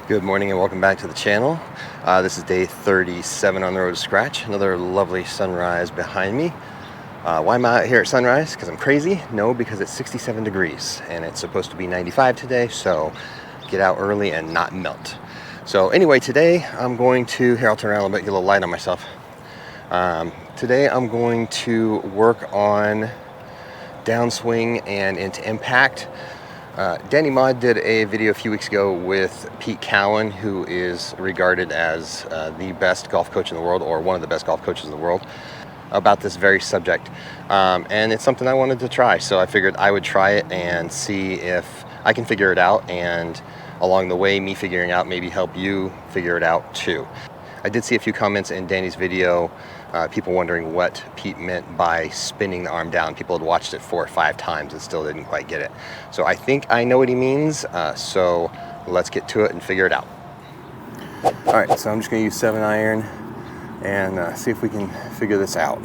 Good morning and welcome back to the channel. This is day 37 on the road to scratch. Another lovely sunrise behind me. Why am I out here at sunrise? Because I'm crazy? No, because it's 67 degrees and it's supposed to be 95 today, so get out early and not melt. So anyway, today I'm going to, here I'll turn around a little bit, get a little light on myself. Today I'm going to work on downswing and into impact. Danny Mod did a video a few weeks ago with Pete Cowan, who is regarded as the best golf coach in the world, or one of the best golf coaches in the world, about this very subject. And it's something I wanted to try, so I figured I would try it and see if I can figure it out, and along the way, me figuring out, maybe help you figure it out too. I did see a few comments in Danny's video, people wondering what Pete meant by spinning the arm down. People had watched it 4 or 5 times and still didn't quite get it. So I think I know what he means, so let's get to it and figure it out. All right, so I'm just gonna use 7-iron and see if we can figure this out.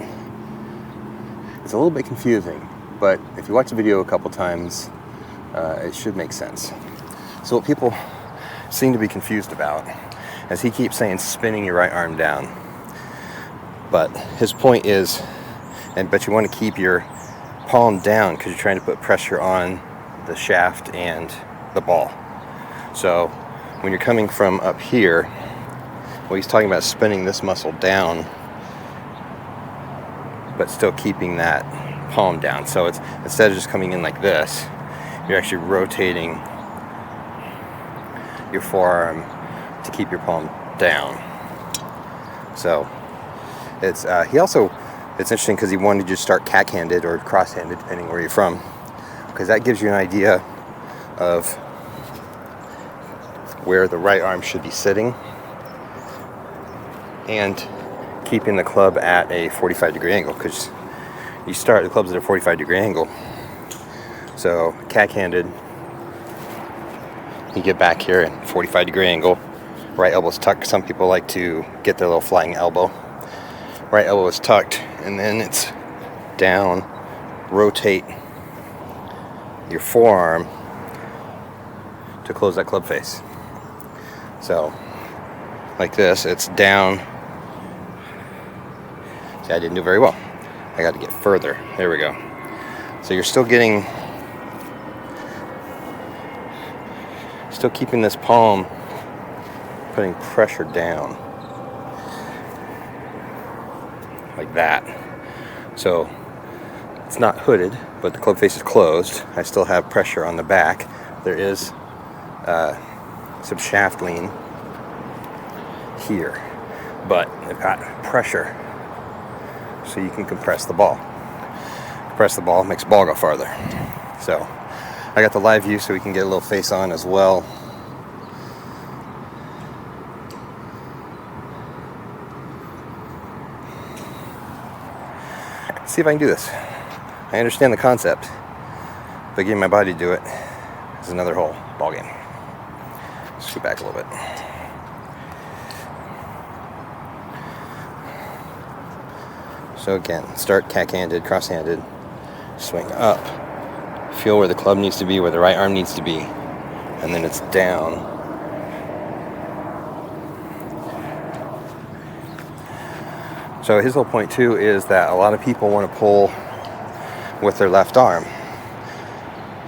It's a little bit confusing, but if you watch the video a couple times, it should make sense. So what people seem to be confused about is he keeps saying spinning your right arm down. But his point is, but you want to keep your palm down because you're trying to put pressure on the shaft and the ball. So when you're coming from up here, well, he's talking about spinning this muscle down, but still keeping that palm down. So it's, instead of just coming in like this, you're actually rotating your forearm to keep your palm down. So it's it's interesting because he wanted you to start cack-handed or cross-handed, depending where you're from, because that gives you an idea of where the right arm should be sitting and keeping the club at a 45-degree angle, because you start the clubs at a 45-degree angle. So cack-handed, you get back here at 45-degree angle. Right elbow's tucked. Some people like to get their little flying elbow. Right elbow is tucked, and then it's down. Rotate your forearm to close that club face. So, like this, it's down. See, I didn't do very well. I got to get further. There we go. So you're still keeping this palm, putting pressure down like that. So it's not hooded, but the club face is closed. I still have pressure on the back. There is some shaft lean here, but I've got pressure so you can compress the ball. Compress the ball, makes the ball go farther. So I got the live view so we can get a little face on as well. See if I can do this. I understand the concept, but getting my body to do it is another whole ballgame. Scoot back a little bit. So again, start cack-handed, cross-handed, swing up, feel where the club needs to be, where the right arm needs to be, and then it's down. So his whole point too is that a lot of people want to pull with their left arm.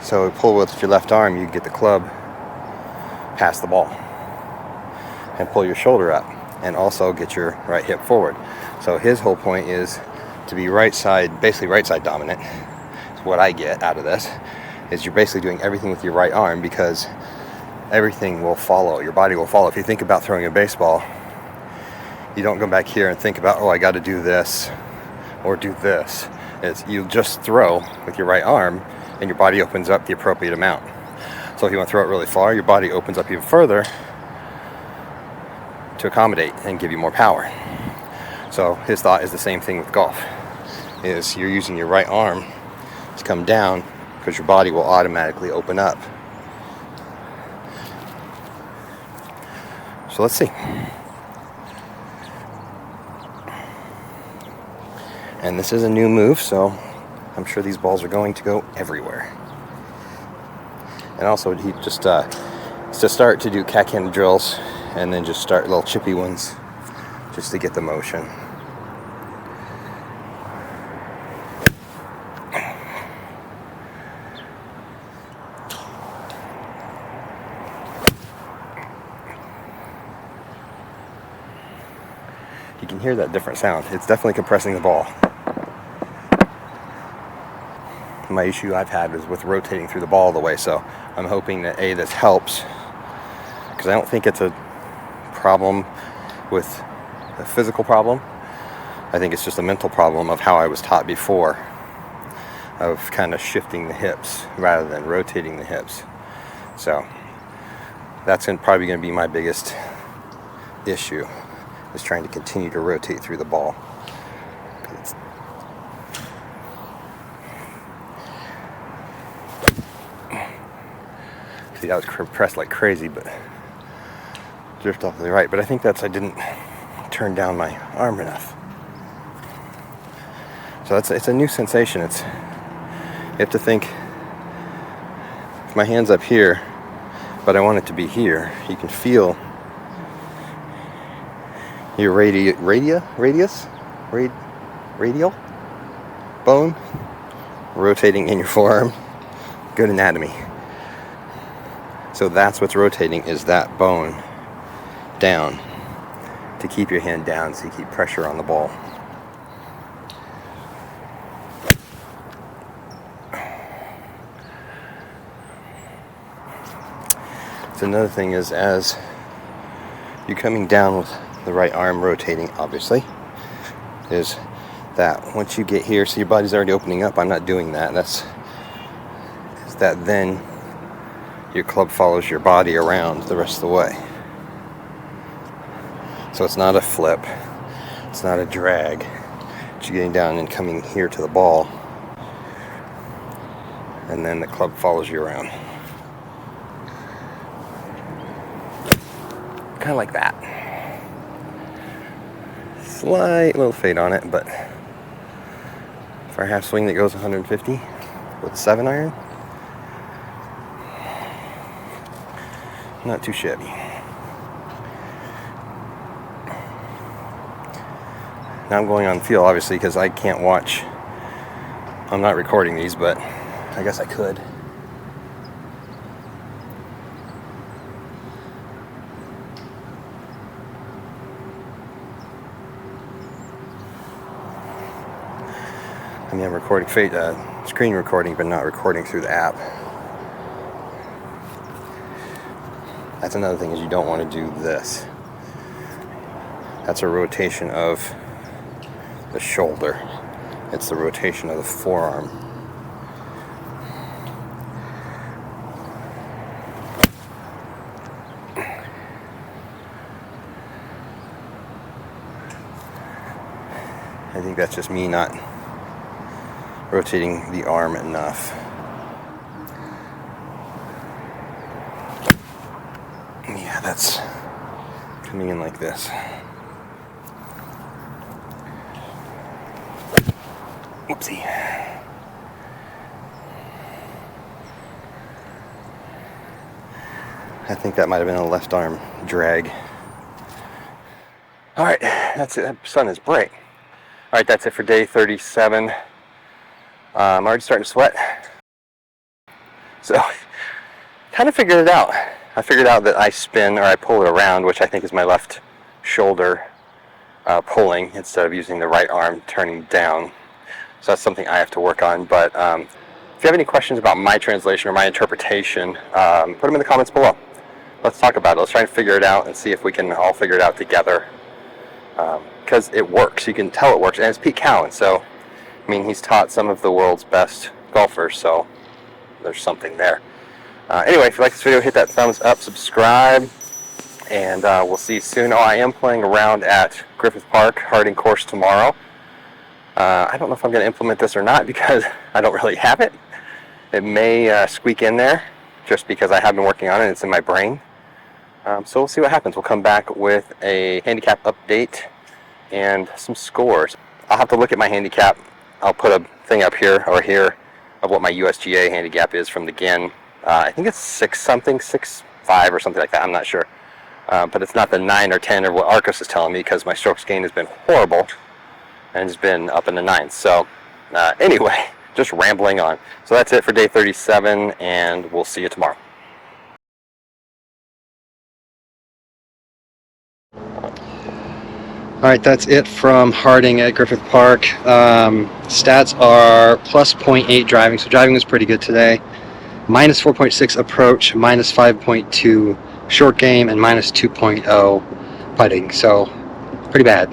So pull with your left arm, you get the club past the ball and pull your shoulder up and also get your right hip forward. So his whole point is to be right side, basically right side dominant. It's what I get out of this, is you're basically doing everything with your right arm because everything will follow, your body will follow. If you think about throwing a baseball, you don't go back here and think about, oh, I got to do this or do this. It's you just throw with your right arm and your body opens up the appropriate amount. So if you want to throw it really far, your body opens up even further to accommodate and give you more power. So his thought is the same thing with golf, is you're using your right arm to come down because your body will automatically open up. So let's see. And this is a new move, so I'm sure these balls are going to go everywhere. And also, he just to start to do cat-handed drills, and then just start little chippy ones just to get the motion. You can hear that different sound. It's definitely compressing the ball. My issue I've had is with rotating through the ball all the way, so I'm hoping that this helps, because I don't think it's a problem with a physical problem. I think it's just a mental problem of how I was taught before, of kind of shifting the hips rather than rotating the hips. So that's probably going to be my biggest issue, is trying to continue to rotate through the ball. See, I was compressed like crazy, but drift off to the right. But I think I didn't turn down my arm enough. So it's a new sensation. You have to think, if my hand's up here, but I want it to be here, you can feel your radial bone rotating in your forearm. Good anatomy. So that's what's rotating, is that bone down to keep your hand down, so you keep pressure on the ball. So another thing is, as you're coming down with the right arm rotating, obviously, is that once you get here, so your body's already opening up. I'm not doing that. Then your club follows your body around the rest of the way. So it's not a flip, it's not a drag. It's getting down and coming here to the ball, and then the club follows you around. Kind of like that. Slight little fade on it, but for a half swing that goes 150 with a 7-iron, not too shabby. Now I'm going on feel, obviously, because I can't watch. I'm not recording these, but I guess I could. I mean, I'm recording screen recording, but not recording through the app. That's another thing, is you don't want to do this. That's a rotation of the shoulder. It's the rotation of the forearm. I think that's just me not rotating the arm enough. Yeah, that's coming in like this. Oopsie. I think that might have been a left arm drag. Alright, that's it. That sun is bright. Alright, that's it for day 37. I'm already starting to sweat. So, kind of figured it out. I figured out that I spin, or I pull it around, which I think is my left shoulder pulling, instead of using the right arm turning down. So that's something I have to work on. But if you have any questions about my translation or my interpretation, put them in the comments below. Let's talk about it. Let's try and figure it out and see if we can all figure it out together. Because it works. You can tell it works. And it's Pete Cowan, so, I mean, he's taught some of the world's best golfers, so there's something there. Anyway, if you like this video, hit that thumbs up, subscribe, and we'll see you soon. Oh, I am playing around at Griffith Park, Harding course tomorrow. I don't know if I'm going to implement this or not, because I don't really have it. It may squeak in there, just because I have been working on it. It's in my brain. So we'll see what happens. We'll come back with a handicap update and some scores. I'll have to look at my handicap. I'll put a thing up here or here of what my USGA handicap is from the GIN. I think it's 6 something, 6 5 or something like that. I'm not sure. But it's not the 9 or 10 or what Arcos is telling me, because my strokes gained has been horrible and has been up in the 9s. So anyway, just rambling on. So that's it for day 37, and we'll see you tomorrow. All right, that's it from Harding at Griffith Park. Stats are plus 0.8 driving, so driving was pretty good today. Minus 4.6 approach, minus 5.2 short game, and minus 2.0 putting. So pretty bad.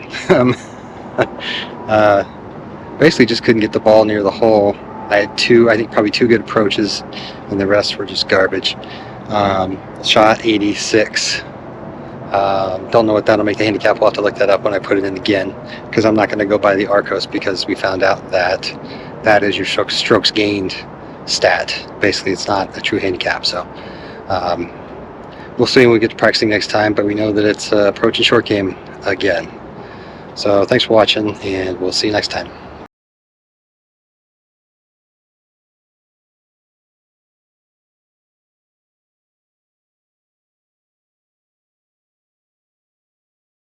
Basically just couldn't get the ball near the hole. I had probably two good approaches, and the rest were just garbage. Shot 86. Don't know what that'll make the handicap. We'll have to look that up when I put it in again, because I'm not going to go by the Arcos, because we found out that that is your strokes gained stat. Basically, it's not a true handicap. So we'll see when we get to practicing next time, but we know that it's approach and short game again. So thanks for watching, and we'll see you next time.